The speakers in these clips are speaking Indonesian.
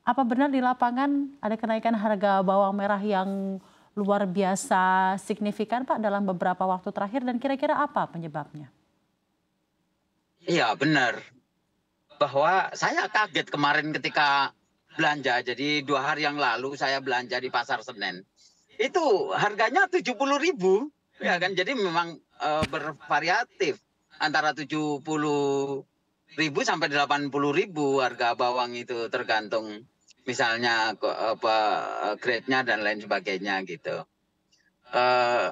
Apa benar di lapangan ada kenaikan harga bawang merah yang luar biasa signifikan Pak dalam beberapa waktu terakhir dan kira-kira apa penyebabnya? Iya benar, bahwa saya kaget kemarin ketika belanja. Jadi 2 hari yang lalu saya belanja di Pasar Senen. Itu harganya 70.000, ya kan. Jadi memang bervariatif antara 70.000 sampai 80.000 harga bawang itu, tergantung misalnya apa grade-nya dan lain sebagainya gitu. Eh,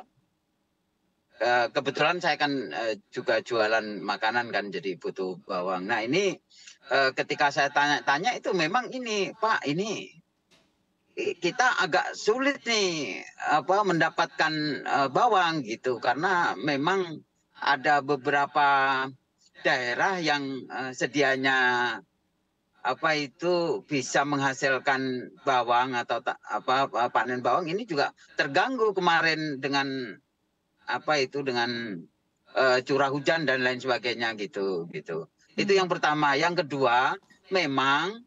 Kebetulan saya kan juga jualan makanan kan, jadi butuh bawang. Nah ini ketika saya tanya-tanya itu memang ini Pak, ini kita agak sulit nih apa mendapatkan bawang gitu, karena memang ada beberapa daerah yang sedianya apa itu bisa menghasilkan bawang atau panen bawang ini juga terganggu kemarin dengan apa itu dengan curah hujan dan lain sebagainya gitu gitu. Itu yang pertama. Yang kedua, memang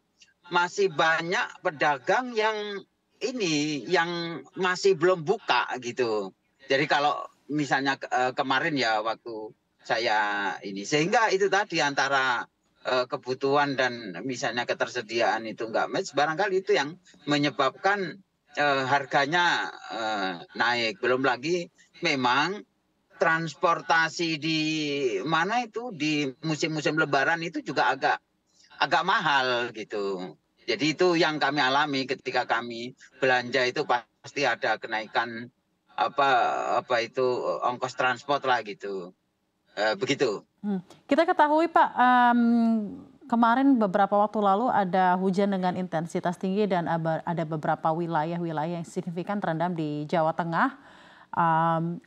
masih banyak pedagang yang ini yang masih belum buka gitu. Jadi kalau misalnya kemarin ya waktu saya ini, sehingga itu tadi antara kebutuhan dan misalnya ketersediaan itu enggak match, barangkali itu yang menyebabkan harganya naik. Belum lagi memang transportasi di mana itu di musim-musim Lebaran itu juga agak agak mahal gitu. Jadi itu yang kami alami ketika kami belanja, itu pasti ada kenaikan apa apa itu ongkos transport lah gitu. Begitu. Kita ketahui Pak, kemarin beberapa waktu lalu ada hujan dengan intensitas tinggi dan ada beberapa wilayah-wilayah yang signifikan terendam di Jawa Tengah.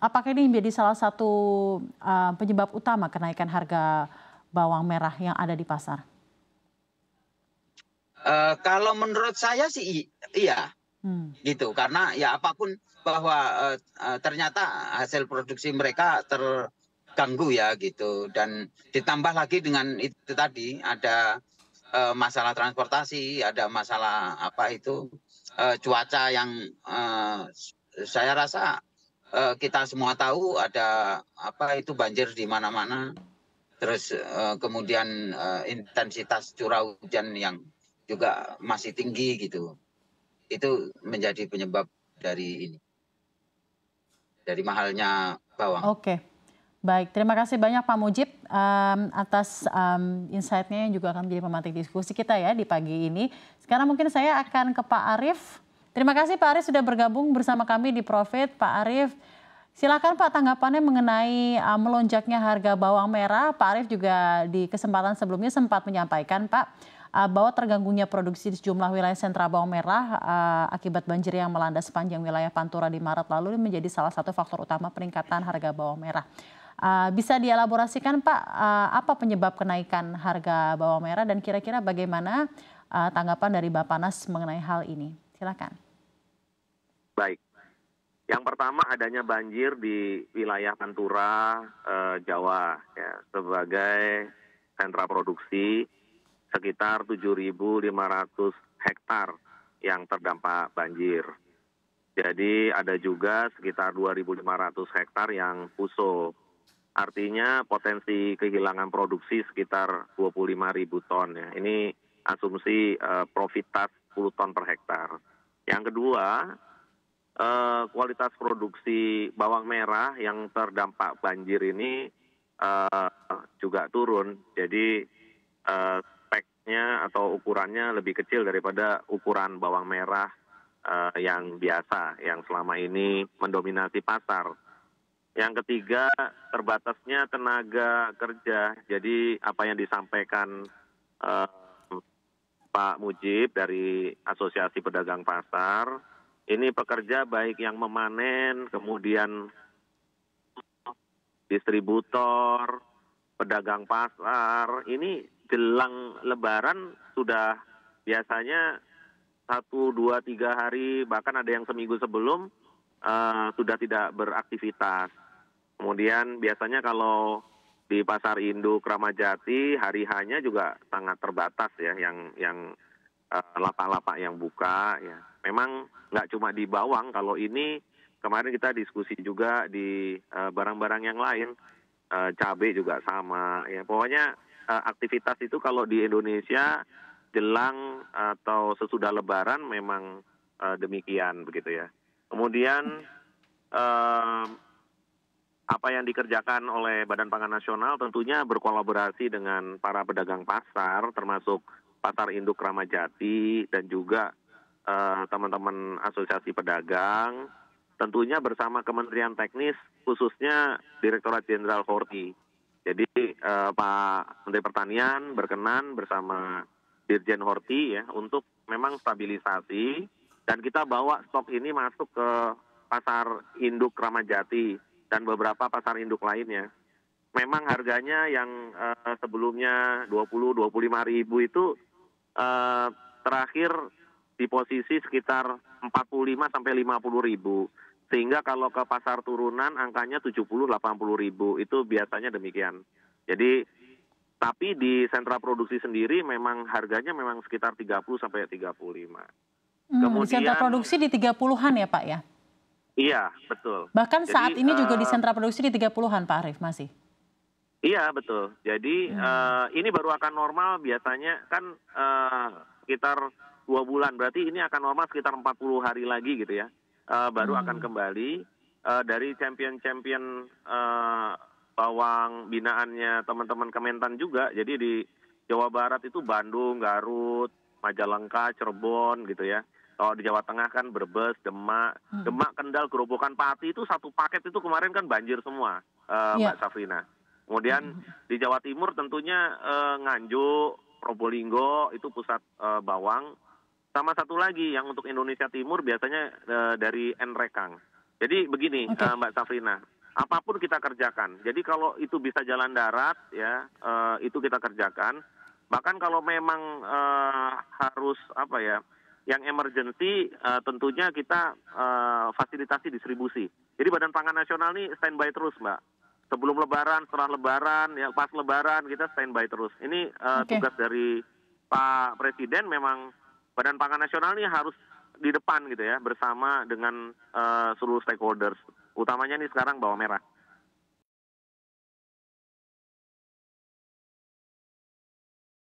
Apakah ini menjadi salah satu penyebab utama kenaikan harga bawang merah yang ada di pasar? Kalau menurut saya sih iya Hmm. gitu, karena ya apapun bahwa ternyata hasil produksi mereka terganggu ya gitu, dan ditambah lagi dengan itu tadi ada masalah transportasi, ada masalah apa itu cuaca yang saya rasa kita semua tahu ada apa itu banjir di mana-mana, terus kemudian intensitas curah hujan yang juga masih tinggi gitu. Itu menjadi penyebab dari ini, dari mahalnya bawang. Oke, baik. Terima kasih banyak Pak Mujib atas insight-nya yang juga akan menjadi pemantik diskusi kita ya di pagi ini. Sekarang mungkin saya akan ke Pak Arief. Terima kasih Pak Arief sudah bergabung bersama kami di Profit. Pak Arief, silakan Pak tanggapannya mengenai melonjaknya harga bawang merah. Pak Arief juga di kesempatan sebelumnya sempat menyampaikan Pak bahwa terganggunya produksi di sejumlah wilayah sentra bawang merah akibat banjir yang melanda sepanjang wilayah Pantura di Maret lalu menjadi salah satu faktor utama peningkatan harga bawang merah. Bisa dielaborasikan Pak, apa penyebab kenaikan harga bawang merah dan kira-kira bagaimana tanggapan dari Bappenas mengenai hal ini? Silakan. Baik. Yang pertama adanya banjir di wilayah Pantura, Jawa, ya, sebagai sentra produksi sekitar 7.500 hektar yang terdampak banjir. Jadi ada juga sekitar 2.500 hektar yang puso. Artinya potensi kehilangan produksi sekitar 25.000 ton. Ya. Ini asumsi profitas 10 ton per hektar. Yang kedua, kualitas produksi bawang merah yang terdampak banjir ini juga turun. Jadi speknya atau ukurannya lebih kecil daripada ukuran bawang merah yang biasa, yang selama ini mendominasi pasar. Yang ketiga, terbatasnya tenaga kerja. Jadi apa yang disampaikan Pak Mujib dari Asosiasi Pedagang Pasar, ini pekerja baik yang memanen, kemudian distributor, pedagang pasar, ini jelang Lebaran sudah biasanya 1, 2, 3 hari, bahkan ada yang seminggu sebelum sudah tidak beraktivitas. Kemudian biasanya kalau di Pasar Induk Ramadjati hari hanya juga sangat terbatas ya yang lapak-lapak yang buka ya. Memang nggak cuma di bawang, kalau ini kemarin kita diskusi juga di barang-barang yang lain, cabai juga sama ya. Pokoknya aktivitas itu kalau di Indonesia jelang atau sesudah Lebaran memang demikian begitu ya. Kemudian apa yang dikerjakan oleh Badan Pangan Nasional tentunya berkolaborasi dengan para pedagang pasar, termasuk Pasar Induk Kramat Jati dan juga teman-teman asosiasi pedagang, tentunya bersama Kementerian Teknis, khususnya Direktorat Jenderal Horti. Jadi Pak Menteri Pertanian berkenan bersama Dirjen Horti ya untuk memang stabilisasi, dan kita bawa stok ini masuk ke Pasar Induk Kramat Jati dan beberapa pasar induk lainnya. Memang harganya yang sebelumnya 20-25 ribu itu terakhir di posisi sekitar 45 sampai 50 ribu. Sehingga kalau ke pasar turunan angkanya 70-80 ribu. Itu biasanya demikian. Jadi tapi di sentra produksi sendiri memang harganya memang sekitar 30 sampai 35. Di sentra produksi di 30-an ya Pak ya? Iya, betul. Bahkan saat ini juga di sentra produksi di 30-an Pak Arief masih? Iya, betul. Jadi ini baru akan normal biasanya kan sekitar 2 bulan. Berarti ini akan normal sekitar 40 hari lagi gitu ya. Baru akan kembali dari champion-champion bawang binaannya teman-teman Kementan juga. Jadi di Jawa Barat itu Bandung, Garut, Majalengka, Cirebon gitu ya. Kalau di Jawa Tengah kan Brebes, Demak, Kendal, Gerobokan, Pati itu satu paket itu kemarin kan banjir semua, Mbak Safrina. Kemudian di Jawa Timur tentunya Nganjuk, Probolinggo itu pusat bawang. Sama satu lagi yang untuk Indonesia Timur biasanya dari Nrekang. Jadi begini Mbak Safrina, apapun kita kerjakan. Jadi kalau itu bisa jalan darat ya itu kita kerjakan. Bahkan kalau memang harus apa ya, yang emergency tentunya kita fasilitasi distribusi. Jadi Badan Pangan Nasional ini standby terus Mbak. Sebelum Lebaran, setelah Lebaran, ya pas Lebaran kita standby terus. Ini tugas dari Pak Presiden, memang Badan Pangan Nasional ini harus di depan gitu ya, bersama dengan seluruh stakeholders. Utamanya nih sekarang bawang merah.